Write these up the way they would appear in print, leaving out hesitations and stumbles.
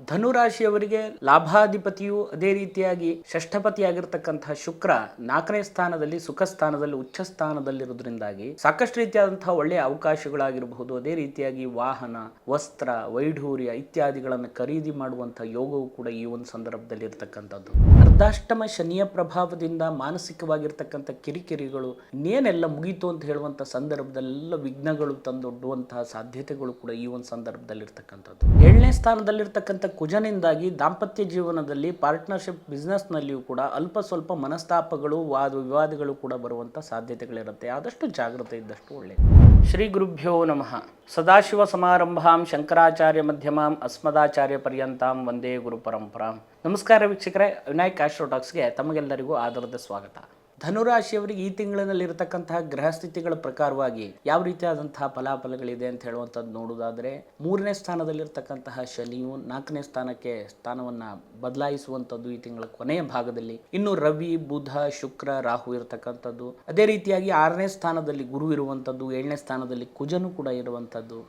ಧನುರಾಶಿಯವರಿಗೆ ಲಾಭಾಧಿಪತಿಯು ಅದೇ ರೀತಿಯಾಗಿ ಷಷ್ಠಪತಿಯಾಗಿರ್ತಕ್ಕಂತಹ ಶುಕ್ರ 4ನೇ ಸ್ಥಾನದಲ್ಲಿ ಸುಖ ಸ್ಥಾನದಲ್ಲಿ ಉಚ್ಚ ಸ್ಥಾನದಲ್ಲಿರುವುದರಿಂದಾಗಿ ಸಾಕಷ್ಟು ರೀತಿಯಾದಂತಹ ಒಳ್ಳೆಯ ಅವಕಾಶಗಳಾಗಿರಬಹುದು. ಅದೇ ರೀತಿಯಾಗಿ ವಾಹನ, ವಸ್ತ್ರ, ವೈಢೂರ್ಯ ಇತ್ಯಾದಿಗಳನ್ನು ಖರೀದಿ ಮಾಡುವಂತಹ ಯೋಗವು ಕೂಡ ಈ ಒಂದು ಸಂದರ್ಭದಲ್ಲಿ ಇರತಕ್ಕಂಥದ್ದು. ಅರ್ಧಾಷ್ಟಮ ಶನಿಯ ಪ್ರಭಾವದಿಂದ ಮಾನಸಿಕವಾಗಿರ್ತಕ್ಕಂಥ ಕಿರಿಕಿರಿಗಳು ಇನ್ನೇನೆಲ್ಲ ಮುಗೀತು ಅಂತ ಹೇಳುವಂಥ ಸಂದರ್ಭದಲ್ಲೆಲ್ಲ ವಿಘ್ನಗಳು ತಂದೊಡ್ಡುವಂತಹ ಸಾಧ್ಯತೆಗಳು ಕೂಡ ಈ ಒಂದು ಸಂದರ್ಭದಲ್ಲಿ ಇರ್ತಕ್ಕಂಥದ್ದು. 7ನೇ ಸ್ಥಾನದಲ್ಲಿರ್ತಕ್ಕಂಥ ಕುಜನಿಂದಾಗಿ ದಾಂಪತ್ಯ ಜೀವನದಲ್ಲಿ ಪಾರ್ಟ್ನರ್ಶಿಪ್ ಬಿಸ್ನೆಸ್ನಲ್ಲಿಯೂ ಕೂಡ ಅಲ್ಪ ಸ್ವಲ್ಪ ಮನಸ್ತಾಪಗಳು ವಾದ ವಿವಾದಗಳು ಕೂಡ ಬರುವಂಥ ಸಾಧ್ಯತೆಗಳಿರುತ್ತೆ. ಆದಷ್ಟು ಜಾಗೃತೆ ಇದ್ದಷ್ಟು ಒಳ್ಳೆಯದು. ಶ್ರೀ ಗುರುಭ್ಯೋ ನಮಃ. ಸದಾಶಿವ ಸಮಾರಂಭಾಂ ಶಂಕರಾಚಾರ್ಯ ಮಧ್ಯಮಾಂ ಅಸ್ಮದಾಚಾರ್ಯ ಪರ್ಯಂತಾಂ ವಂದೇ ಗುರು ಪರಂಪರಾಂ. ನಮಸ್ಕಾರ ವೀಕ್ಷಕರೇ, ವಿನಾಯಕ್ ಆಸ್ಟ್ರೋಟಾಕ್ಸ್ಗೆ ತಮಗೆಲ್ಲರಿಗೂ ಆದರದ ಸ್ವಾಗತ. ಧನುರಾಶಿಯವರಿಗೆ ಈ ತಿಂಗಳಿನಲ್ಲಿರತಕ್ಕಂತಹ ಗ್ರಹ ಸ್ಥಿತಿಗಳ ಪ್ರಕಾರವಾಗಿ ಯಾವ ರೀತಿಯಾದಂತಹ ಫಲಾಫಲಗಳಿದೆ ಅಂತ ಹೇಳುವಂಥದ್ದು ನೋಡುವುದಾದರೆ, 3ನೇ ಸ್ಥಾನದಲ್ಲಿರ್ತಕ್ಕಂತಹ ಶನಿಯು 4ನೇ ಸ್ಥಾನಕ್ಕೆ ಸ್ಥಾನವನ್ನು ಬದಲಾಯಿಸುವಂಥದ್ದು ಈ ತಿಂಗಳ ಕೊನೆಯ ಭಾಗದಲ್ಲಿ. ಇನ್ನು ರವಿ, ಬುಧ, ಶುಕ್ರ, ರಾಹು ಇರತಕ್ಕಂಥದ್ದು. ಅದೇ ರೀತಿಯಾಗಿ 6ನೇ ಸ್ಥಾನದಲ್ಲಿ ಗುರು ಇರುವಂಥದ್ದು, 7ನೇ ಸ್ಥಾನದಲ್ಲಿ ಕುಜನು ಕೂಡ ಇರುವಂಥದ್ದು,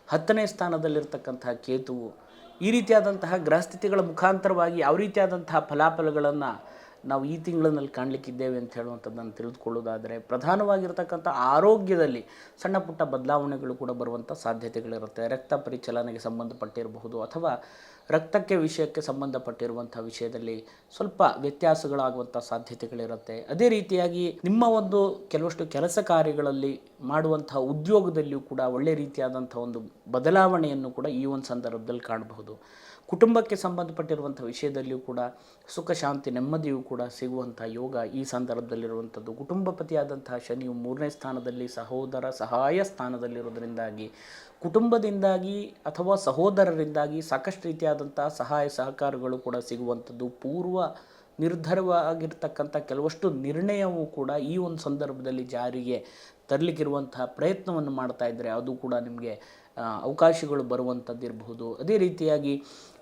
10ನೇ ಸ್ಥಾನದಲ್ಲಿರ್ತಕ್ಕಂತಹ ಕೇತುವು. ಈ ರೀತಿಯಾದಂತಹ ಗ್ರಹಸ್ಥಿತಿಗಳ ಮುಖಾಂತರವಾಗಿ ಯಾವ ರೀತಿಯಾದಂತಹ ಫಲಾಫಲಗಳನ್ನು ನಾವು ಈ ತಿಂಗಳಿನಲ್ಲಿ ಕಾಣಲಿಕ್ಕಿದ್ದೇವೆ ಅಂತ ಹೇಳುವಂಥದ್ದನ್ನು ತಿಳಿದುಕೊಳ್ಳೋದಾದರೆ, ಪ್ರಧಾನವಾಗಿರ್ತಕ್ಕಂಥ ಆರೋಗ್ಯದಲ್ಲಿ ಸಣ್ಣ ಪುಟ್ಟ ಬದಲಾವಣೆಗಳು ಕೂಡ ಬರುವಂಥ ಸಾಧ್ಯತೆಗಳಿರುತ್ತೆ. ರಕ್ತ ಪರಿಚಲನೆಗೆ ಸಂಬಂಧಪಟ್ಟಿರಬಹುದು ಅಥವಾ ರಕ್ತಕ್ಕೆ ವಿಷಯಕ್ಕೆ ಸಂಬಂಧಪಟ್ಟಿರುವಂಥ ವಿಷಯದಲ್ಲಿ ಸ್ವಲ್ಪ ವ್ಯತ್ಯಾಸಗಳಾಗುವಂಥ ಸಾಧ್ಯತೆಗಳಿರುತ್ತೆ. ಅದೇ ರೀತಿಯಾಗಿ ನಿಮ್ಮ ಒಂದು ಕೆಲವಷ್ಟು ಕೆಲಸ ಕಾರ್ಯಗಳಲ್ಲಿ ಮಾಡುವಂಥ ಉದ್ಯೋಗದಲ್ಲಿಯೂ ಕೂಡ ಒಳ್ಳೆ ರೀತಿಯಾದಂಥ ಒಂದು ಬದಲಾವಣೆಯನ್ನು ಕೂಡ ಈ ಒಂದು ಸಂದರ್ಭದಲ್ಲಿ ಕಾಣಬಹುದು. ಕುಟುಂಬಕ್ಕೆ ಸಂಬಂಧಪಟ್ಟಿರುವಂಥ ವಿಷಯದಲ್ಲಿಯೂ ಕೂಡ ಸುಖ ಶಾಂತಿ ನೆಮ್ಮದಿಯೂ ಕೂಡ ಸಿಗುವಂಥ ಯೋಗ ಈ ಸಂದರ್ಭದಲ್ಲಿರುವಂಥದ್ದು. ಕುಟುಂಬಪತಿಯಾದಂತಹ ಶನಿಯು 3ನೇ ಸ್ಥಾನದಲ್ಲಿ ಸಹೋದರ ಸಹಾಯ ಸ್ಥಾನದಲ್ಲಿರೋದರಿಂದಾಗಿ ಕುಟುಂಬದಿಂದಾಗಿ ಅಥವಾ ಸಹೋದರರಿಂದಾಗಿ ಸಾಕಷ್ಟು ರೀತಿಯಾದಂಥ ಸಹಾಯ ಸಹಕಾರಗಳು ಕೂಡ ಸಿಗುವಂಥದ್ದು. ಪೂರ್ವ ನಿರ್ಧಾರವಾಗಿರ್ತಕ್ಕಂಥ ಕೆಲವಷ್ಟು ನಿರ್ಣಯವೂ ಕೂಡ ಈ ಒಂದು ಸಂದರ್ಭದಲ್ಲಿ ಜಾರಿಗೆ ತರಲಿಕ್ಕಿರುವಂತಹ ಪ್ರಯತ್ನವನ್ನು ಮಾಡ್ತಾ ಇದ್ದರೆ ಅದು ಕೂಡ ನಿಮಗೆ ಅವಕಾಶಗಳು ಬರುವಂಥದ್ದಿರಬಹುದು. ಅದೇ ರೀತಿಯಾಗಿ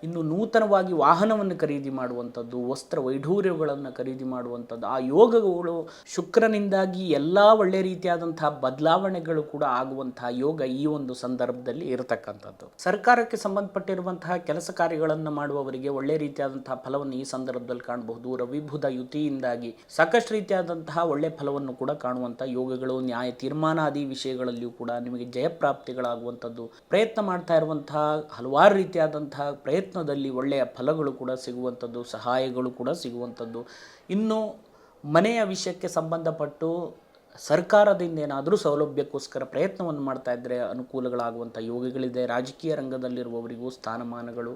ಇನ್ನು ನೂತನವಾಗಿ ವಾಹನವನ್ನು ಖರೀದಿ ಮಾಡುವಂಥದ್ದು, ವಸ್ತ್ರ ವೈಢೂರ್ಯಗಳನ್ನು ಖರೀದಿ ಮಾಡುವಂಥದ್ದು, ಆ ಯೋಗಗಳು ಶುಕ್ರನಿಂದಾಗಿ ಎಲ್ಲ ಒಳ್ಳೆ ರೀತಿಯಾದಂತಹ ಬದಲಾವಣೆಗಳು ಕೂಡ ಆಗುವಂತಹ ಯೋಗ ಈ ಒಂದು ಸಂದರ್ಭದಲ್ಲಿ ಇರತಕ್ಕಂಥದ್ದು. ಸರ್ಕಾರಕ್ಕೆ ಸಂಬಂಧಪಟ್ಟಿರುವಂತಹ ಕೆಲಸ ಕಾರ್ಯಗಳನ್ನು ಮಾಡುವವರಿಗೆ ಒಳ್ಳೆ ರೀತಿಯಾದಂತಹ ಫಲವನ್ನು ಈ ಸಂದರ್ಭದಲ್ಲಿ ಕಾಣಬಹುದು. ರವಿ ಬುಧ ಯುತಿಯಿಂದಾಗಿ ಸಾಕಷ್ಟು ರೀತಿಯಾದಂತಹ ಒಳ್ಳೆ ಫಲವನ್ನು ಕೂಡ ಕಾಣುವಂಥ ಯೋಗಗಳು, ನ್ಯಾಯ ತೀರ್ಮಾನಾದಿ ವಿಷಯಗಳಲ್ಲಿಯೂ ಕೂಡ ನಿಮಗೆ ಜಯಪ್ರಾಪ್ತಿಗಳಾಗುವಂಥದ್ದು, ಪ್ರಯತ್ನ ಮಾಡ್ತಾ ಇರುವಂತಹ ಹಲವಾರು ರೀತಿಯಾದಂತಹ ಪ್ರಯತ್ನದಲ್ಲಿ ಒಳ್ಳೆಯ ಫಲಗಳು ಕೂಡ ಸಿಗುವಂಥದ್ದು, ಸಹಾಯಗಳು ಕೂಡ ಸಿಗುವಂಥದ್ದು. ಇನ್ನು ಮನೆಯ ವಿಷಯಕ್ಕೆ ಸಂಬಂಧಪಟ್ಟು ಸರ್ಕಾರದಿಂದ ಏನಾದರೂ ಸೌಲಭ್ಯಕ್ಕೋಸ್ಕರ ಪ್ರಯತ್ನವನ್ನು ಮಾಡ್ತಾ ಇದ್ದರೆ ಅನುಕೂಲಗಳಾಗುವಂಥ ಯೋಗಗಳಿದೆ. ರಾಜಕೀಯ ರಂಗದಲ್ಲಿರುವವರಿಗೂ ಸ್ಥಾನಮಾನಗಳು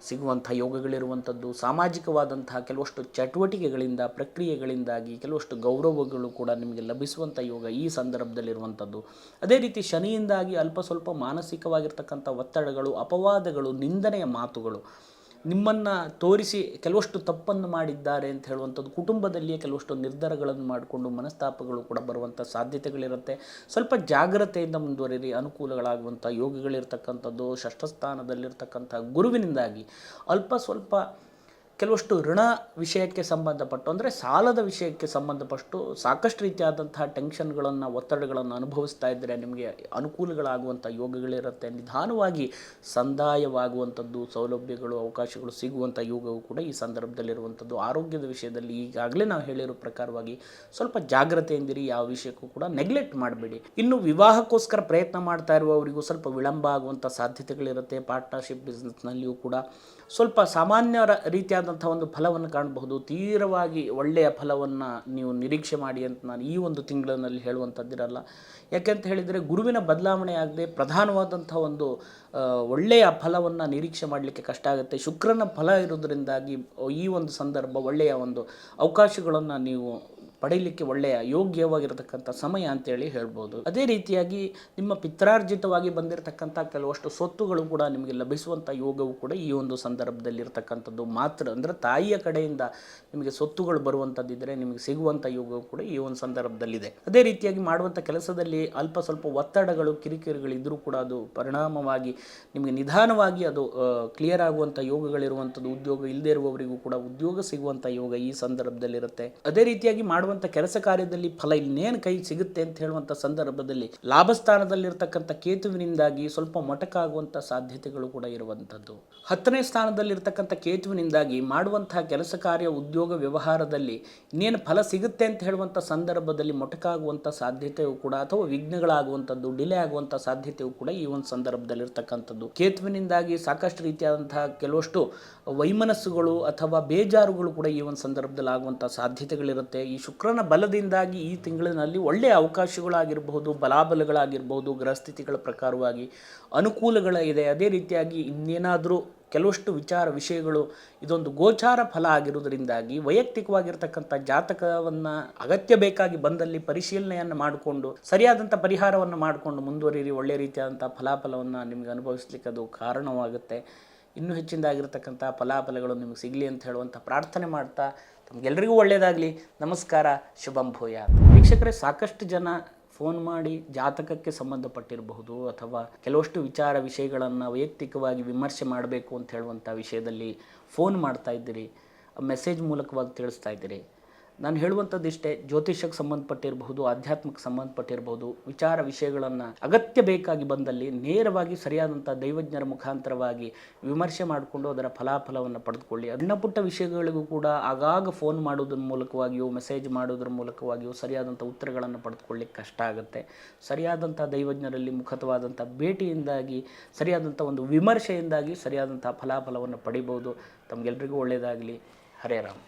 ಸಿಗುವಂಥ ಯೋಗಗಳಿರುವಂಥದ್ದು. ಸಾಮಾಜಿಕವಾದಂತಹ ಕೆಲವಷ್ಟು ಚಟುವಟಿಕೆಗಳಿಂದ ಪ್ರಕ್ರಿಯೆಗಳಿಂದಾಗಿ ಕೆಲವಷ್ಟು ಗೌರವಗಳು ಕೂಡ ನಿಮಗೆ ಲಭಿಸುವಂಥ ಯೋಗ ಈ ಸಂದರ್ಭದಲ್ಲಿರುವಂಥದ್ದು. ಅದೇ ರೀತಿ ಶನಿಯಿಂದಾಗಿ ಅಲ್ಪ ಸ್ವಲ್ಪ ಮಾನಸಿಕವಾಗಿರ್ತಕ್ಕಂಥ ಒತ್ತಡಗಳು, ಅಪವಾದಗಳು, ನಿಂದನೆಯ ಮಾತುಗಳು ನಿಮ್ಮನ್ನು ತೋರಿಸಿ ಕೆಲವಷ್ಟು ತಪ್ಪನ್ನು ಮಾಡಿದ್ದಾರೆ ಅಂತ ಹೇಳುವಂಥದ್ದು, ಕುಟುಂಬದಲ್ಲಿಯೇ ಕೆಲವಷ್ಟು ನಿರ್ಧಾರಗಳನ್ನು ಮಾಡಿಕೊಂಡು ಮನಸ್ತಾಪಗಳು ಕೂಡ ಬರುವಂಥ ಸಾಧ್ಯತೆಗಳಿರುತ್ತೆ. ಸ್ವಲ್ಪ ಜಾಗ್ರತೆಯಿಂದ ಮುಂದುವರಿರಿ, ಅನುಕೂಲಗಳಾಗುವಂಥ ಯೋಗಗಳಿರ್ತಕ್ಕಂಥದ್ದು. ಷಷ್ಠಸ್ಥಾನದಲ್ಲಿರ್ತಕ್ಕಂಥ ಗುರುವಿನಿಂದಾಗಿ ಅಲ್ಪ ಸ್ವಲ್ಪ ಕೆಲವಷ್ಟು ಋಣ ವಿಷಯಕ್ಕೆ ಸಂಬಂಧಪಟ್ಟು ಅಂದರೆ ಸಾಲದ ವಿಷಯಕ್ಕೆ ಸಂಬಂಧಪಟ್ಟು ಸಾಕಷ್ಟು ರೀತಿಯಾದಂತಹ ಟೆನ್ಷನ್ಗಳನ್ನು, ಒತ್ತಡಗಳನ್ನು ಅನುಭವಿಸ್ತಾ ಇದ್ದರೆ ನಿಮಗೆ ಅನುಕೂಲಗಳಾಗುವಂಥ ಯೋಗಗಳಿರುತ್ತೆ. ನಿಧಾನವಾಗಿ ಸಂದಾಯವಾಗುವಂಥದ್ದು, ಸೌಲಭ್ಯಗಳು, ಅವಕಾಶಗಳು ಸಿಗುವಂಥ ಯೋಗವು ಕೂಡ ಈ ಸಂದರ್ಭದಲ್ಲಿರುವಂಥದ್ದು. ಆರೋಗ್ಯದ ವಿಷಯದಲ್ಲಿ ಈಗಾಗಲೇ ನಾವು ಹೇಳಿರೋ ಪ್ರಕಾರವಾಗಿ ಸ್ವಲ್ಪ ಜಾಗ್ರತೆಯಿಂದಿರಿ, ಯಾವ ವಿಷಯಕ್ಕೂ ಕೂಡ ನೆಗ್ಲೆಕ್ಟ್ ಮಾಡಬೇಡಿ. ಇನ್ನು ವಿವಾಹಕ್ಕೋಸ್ಕರ ಪ್ರಯತ್ನ ಮಾಡ್ತಾ ಇರುವವರಿಗೂ ಸ್ವಲ್ಪ ವಿಳಂಬ ಆಗುವಂಥ ಸಾಧ್ಯತೆಗಳಿರುತ್ತೆ. ಪಾರ್ಟ್ನರ್ಶಿಪ್ ಬಿಸ್ನೆಸ್ನಲ್ಲಿಯೂ ಕೂಡ ಸ್ವಲ್ಪ ಸಾಮಾನ್ಯ ರೀತಿಯಾದಂಥ ಒಂದು ಫಲವನ್ನು ಕಾಣಬಹುದು. ತೀವ್ರವಾಗಿ ಒಳ್ಳೆಯ ಫಲವನ್ನು ನೀವು ನಿರೀಕ್ಷೆ ಮಾಡಿ ಅಂತ ನಾನು ಈ ಒಂದು ತಿಂಗಳಿನಲ್ಲಿ ಹೇಳುವಂಥದ್ದಿರಲ್ಲ. ಯಾಕೆಂತ ಹೇಳಿದರೆ ಗುರುವಿನ ಬದಲಾವಣೆ ಆಗದೆ ಪ್ರಧಾನವಾದಂಥ ಒಂದು ಒಳ್ಳೆಯ ಫಲವನ್ನು ನಿರೀಕ್ಷೆ ಮಾಡಲಿಕ್ಕೆ ಕಷ್ಟ ಆಗುತ್ತೆ. ಶುಕ್ರನ ಫಲ ಇರೋದರಿಂದಾಗಿ ಈ ಒಂದು ಸಂದರ್ಭ ಒಳ್ಳೆಯ ಒಂದು ಅವಕಾಶಗಳನ್ನು ನೀವು ಪಡೀಲಿಕ್ಕೆ ಒಳ್ಳೆಯ ಯೋಗ್ಯವಾಗಿರತಕ್ಕಂಥ ಸಮಯ ಅಂತೇಳಿ ಹೇಳ್ಬೋದು. ಅದೇ ರೀತಿಯಾಗಿ ನಿಮ್ಮ ಪಿತ್ರಾರ್ಜಿತವಾಗಿ ಬಂದಿರತಕ್ಕಂಥ ಕೆಲವಷ್ಟು ಸ್ವತ್ತುಗಳು ಕೂಡ ನಿಮಗೆ ಲಭಿಸುವಂಥ ಯೋಗವು ಕೂಡ ಈ ಒಂದು ಸಂದರ್ಭದಲ್ಲಿರ್ತಕ್ಕಂಥದ್ದು. ಮಾತ್ರ ಅಂದರೆ ತಾಯಿಯ ಕಡೆಯಿಂದ ನಿಮಗೆ ಸ್ವತ್ತುಗಳು ಬರುವಂಥದ್ದಿದ್ದರೆ ನಿಮಗೆ ಸಿಗುವಂಥ ಯೋಗವು ಕೂಡ ಈ ಒಂದು ಸಂದರ್ಭದಲ್ಲಿದೆ. ಅದೇ ರೀತಿಯಾಗಿ ಮಾಡುವಂಥ ಕೆಲಸದಲ್ಲಿ ಅಲ್ಪ ಸ್ವಲ್ಪ ಒತ್ತಡಗಳು, ಕಿರಿಕಿರಿಗಳಿದ್ದರೂ ಕೂಡ ಅದು ಪರಿಣಾಮವಾಗಿ ನಿಮಗೆ ನಿಧಾನವಾಗಿ ಅದು ಕ್ಲಿಯರ್ ಆಗುವಂಥ ಯೋಗಗಳಿರುವಂಥದ್ದು. ಉದ್ಯೋಗ ಇಲ್ಲದೇ ಇರುವವರಿಗೂ ಕೂಡ ಉದ್ಯೋಗ ಸಿಗುವಂಥ ಯೋಗ ಈ ಸಂದರ್ಭದಲ್ಲಿರುತ್ತೆ. ಅದೇ ರೀತಿಯಾಗಿ ಮಾಡುವಂಥ ಮಾಡುವಂಥ ಕೆಲಸ ಕಾರ್ಯದಲ್ಲಿ ಫಲ ಇನ್ನೇನು ಕೈ ಸಿಗುತ್ತೆ ಅಂತ ಹೇಳುವಂಥ ಸಂದರ್ಭದಲ್ಲಿ ಲಾಭಸ್ಥಾನದಲ್ಲಿರ್ತಕ್ಕಂಥ ಕೇತುವಿನಿಂದಾಗಿ ಸ್ವಲ್ಪ ಮೊಟಕಾಗುವಂಥ ಸಾಧ್ಯತೆಗಳು ಕೂಡ ಇರುವಂಥದ್ದು. 10ನೇ ಸ್ಥಾನದಲ್ಲಿರ್ತಕ್ಕಂಥ ಕೇತುವಿನಿಂದಾಗಿ ಮಾಡುವಂತಹ ಕೆಲಸ ಕಾರ್ಯ ಉದ್ಯೋಗ ವ್ಯವಹಾರದಲ್ಲಿ ಇನ್ನೇನು ಫಲ ಸಿಗುತ್ತೆ ಅಂತ ಹೇಳುವಂಥ ಸಂದರ್ಭದಲ್ಲಿ ಮೊಟಕಾಗುವಂಥ ಸಾಧ್ಯತೆಯೂ ಕೂಡ ಅಥವಾ ವಿಘ್ನಗಳಾಗುವಂಥದ್ದು, ಡಿಲೇ ಆಗುವಂಥ ಸಾಧ್ಯತೆಯೂ ಕೂಡ ಈ ಒಂದು ಸಂದರ್ಭದಲ್ಲಿರ್ತಕ್ಕಂಥದ್ದು. ಕೇತುವಿನಿಂದಾಗಿ ಸಾಕಷ್ಟು ರೀತಿಯಾದಂತಹ ಕೆಲವಷ್ಟು ವೈಮನಸ್ಸುಗಳು ಅಥವಾ ಬೇಜಾರುಗಳು ಕೂಡ ಈ ಒಂದು ಸಂದರ್ಭದಲ್ಲಿ ಆಗುವಂಥ ಸಾಧ್ಯತೆಗಳಿರುತ್ತೆ. ಈ ಶುಕ್ರನ ಬಲದಿಂದಾಗಿ ಈ ತಿಂಗಳಿನಲ್ಲಿ ಒಳ್ಳೆಯ ಅವಕಾಶಗಳಾಗಿರಬಹುದು, ಬಲಾಬಲಗಳಾಗಿರ್ಬೋದು, ಗ್ರಹಸ್ಥಿತಿಗಳ ಪ್ರಕಾರವಾಗಿ ಅನುಕೂಲಗಳಿದೆ. ಅದೇ ರೀತಿಯಾಗಿ ಇನ್ನೇನಾದರೂ ಕೆಲವಷ್ಟು ವಿಷಯಗಳು ಇದೊಂದು ಗೋಚಾರ ಫಲ ಆಗಿರುವುದರಿಂದಾಗಿ ವೈಯಕ್ತಿಕವಾಗಿರ್ತಕ್ಕಂಥ ಜಾತಕವನ್ನು ಅಗತ್ಯ ಬೇಕಾಗಿ ಬಂದಲ್ಲಿ ಪರಿಶೀಲನೆಯನ್ನು ಮಾಡಿಕೊಂಡು ಸರಿಯಾದಂಥ ಪರಿಹಾರವನ್ನು ಮಾಡಿಕೊಂಡು ಮುಂದುವರಿರಿ. ಒಳ್ಳೆಯ ರೀತಿಯಾದಂಥ ಫಲಾಫಲವನ್ನು ನಿಮಗೆ ಅನುಭವಿಸ್ಲಿಕ್ಕೆ ಅದು ಕಾರಣವಾಗುತ್ತೆ. ಇನ್ನೂ ಹೆಚ್ಚಿನದಾಗಿರ್ತಕ್ಕಂಥ ಫಲಾಫಲಗಳು ನಿಮಗೆ ಸಿಗಲಿ ಅಂತ ಹೇಳುವಂಥ ಪ್ರಾರ್ಥನೆ ಮಾಡ್ತಾ ತಮಗೆಲ್ಲರಿಗೂ ಒಳ್ಳೆಯದಾಗಲಿ. ನಮಸ್ಕಾರ. ಶುಭಂ ಭೂಯಾತ್. ವೀಕ್ಷಕರೇ, ಸಾಕಷ್ಟು ಜನ ಫೋನ್ ಮಾಡಿ ಜಾತಕಕ್ಕೆ ಸಂಬಂಧಪಟ್ಟಿರಬಹುದು ಅಥವಾ ಕೆಲವಷ್ಟು ವಿಷಯಗಳನ್ನು ವೈಯಕ್ತಿಕವಾಗಿ ವಿಮರ್ಶೆ ಮಾಡಬೇಕು ಅಂತ ಹೇಳುವಂಥ ವಿಷಯದಲ್ಲಿ ಫೋನ್ ಮಾಡ್ತಾ ಇದ್ದೀರಿ, ಮೆಸೇಜ್ ಮೂಲಕವಾಗಿ ತಿಳಿಸ್ತಾ ಇದ್ದೀರಿ. ನಾನು ಹೇಳುವಂಥದ್ದು ಇಷ್ಟೇ, ಜ್ಯೋತಿಷಕ್ಕೆ ಸಂಬಂಧಪಟ್ಟಿರಬಹುದು, ಆಧ್ಯಾತ್ಮಕ್ಕೆ ಸಂಬಂಧಪಟ್ಟಿರಬಹುದು, ವಿಷಯಗಳನ್ನು ಅಗತ್ಯ ಬೇಕಾಗಿ ಬಂದಲ್ಲಿ ನೇರವಾಗಿ ಸರಿಯಾದಂಥ ದೈವಜ್ಞರ ಮುಖಾಂತರವಾಗಿ ವಿಮರ್ಶೆ ಮಾಡಿಕೊಂಡು ಅದರ ಫಲಾಫಲವನ್ನು ಪಡೆದುಕೊಳ್ಳಿ. ಸಣ್ಣ ಪುಟ್ಟ ವಿಷಯಗಳಿಗೂ ಕೂಡ ಆಗಾಗ ಫೋನ್ ಮಾಡೋದ್ರ ಮೂಲಕವಾಗಿಯೋ ಮೆಸೇಜ್ ಮಾಡೋದ್ರ ಮೂಲಕವಾಗಿಯೋ ಸರಿಯಾದಂಥ ಉತ್ತರಗಳನ್ನು ಪಡೆದುಕೊಳ್ಳಿಕ್ಕೆ ಕಷ್ಟ ಆಗುತ್ತೆ. ಸರಿಯಾದಂಥ ದೈವಜ್ಞರಲ್ಲಿ ಮುಖತವಾದಂಥ ಭೇಟಿಯಿಂದಾಗಿ, ಸರಿಯಾದಂಥ ಒಂದು ವಿಮರ್ಶೆಯಿಂದಾಗಿ ಸರಿಯಾದಂಥ ಫಲಾಫಲವನ್ನು ಪಡಿಬೋದು. ತಮಗೆಲ್ಲರಿಗೂ ಒಳ್ಳೆಯದಾಗಲಿ. ಹರೇ ರಾಮ್.